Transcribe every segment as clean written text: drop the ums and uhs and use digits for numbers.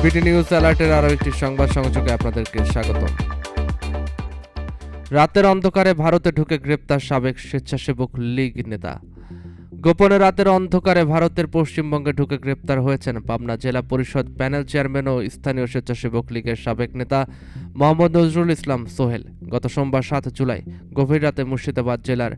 বিটি নিউজ অ্যালার্টের আরও একটি সংবাদ সংযোগে আপনাদেরকে স্বাগতম। রাতের অন্ধকারে ভারতে ঢুকে গ্রেপ্তার সাবেক স্বেচ্ছাসেবক লীগ নেতা। গোপনে রাতের অন্ধকারে ভারতের পশ্চিমবঙ্গে ঢুকে গ্রেপ্তার হয়েছেন পাবনা জেলা পরিষদ প্যানেল চেয়ারম্যান ও স্থানীয় স্বেচ্ছাসেবক লীগের সাবেক নেতা মোহাম্মদ নজরুল ইসলাম সোহেল। গত সোমবার 7 জুলাই গভীর রাতে মুর্শিদাবাদ জেলার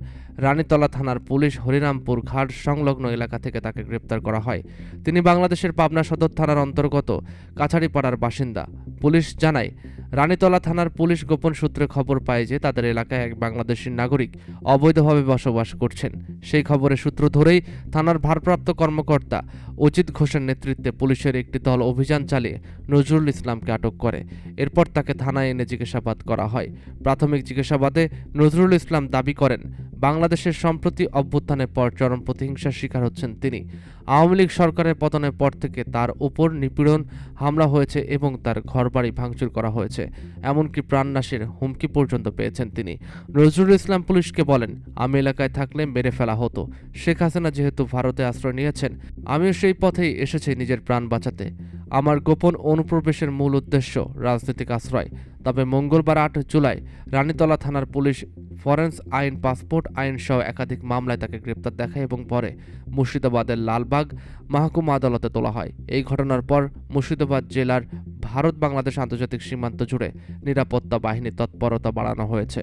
রানীতলা থানার পুলিশ হরিরামপুর ঘাট সংলগ্ন এলাকা থেকে তাকে গ্রেপ্তার করা হয়। তিনি বাংলাদেশের পাবনা সদর থানার অন্তর্গত কাছাড়িপাড়ার বাসিন্দা। পুলিশ জানায়, রানীতলা থানার পুলিশ গোপন সূত্রে খবর পায় যে তাদের এলাকায় এক বাংলাদেশি নাগরিক অবৈধভাবে বসবাস করছেন। সেই খবরের সূত্র ধরেই থানার ভারপ্রাপ্ত কর্মকর্তা অজিত ঘোষের নেতৃত্বে পুলিশের একটি দল অভিযান চালিয়ে নজরুল ইসলামকে আটক করে। এরপর তাকে থানায় এনে জিজ্ঞাসাবাদ করা হয়। প্রাথমিক জিজ্ঞাসাবাদে নজরুল ইসলাম দাবি করেন, বাংলাদেশের সম্প্রতি অভ্যুত্থানের পর চরম প্রতিহিংসার শিকার হচ্ছেন তিনি। আওয়ামী লীগ সরকারের পতনের পর থেকে তার উপর নিপীড়ন হামলা হয়েছে এবং তার ঘরবাড়ি ভাঙচুর করা হয়েছে, এমনকি প্রাণনাশের হুমকি পর্যন্ত পেয়েছেন তিনি। নজরুল ইসলাম পুলিশকে বলেন, আমি এলাকায় থাকলে মেরে ফেলা হতো। শেখ হাসিনা যেহেতু ভারতে আশ্রয় নিয়েছেন, আমিও সেই পথেই এসেছি নিজের প্রাণ বাঁচাতে। আমার গোপন অনুপ্রবেশের মূল উদ্দেশ্য রাজনৈতিক আশ্রয়। তবে মঙ্গলবার 8 জুলাই রানীতলা থানার পুলিশ ফরেন্স আইন, পাসপোর্ট আইন সহ একাধিক মামলায় তাকে গ্রেপ্তার দেখায় এবং পরে মুর্শিদাবাদের লালবাগ মহকুমা আদালতে তোলা হয়। এই ঘটনার পর মুর্শিদাবাদ জেলার ভারত বাংলাদেশ আন্তর্জাতিক সীমান্ত জুড়ে নিরাপত্তা বাহিনীর তৎপরতা বাড়ানো হয়েছে।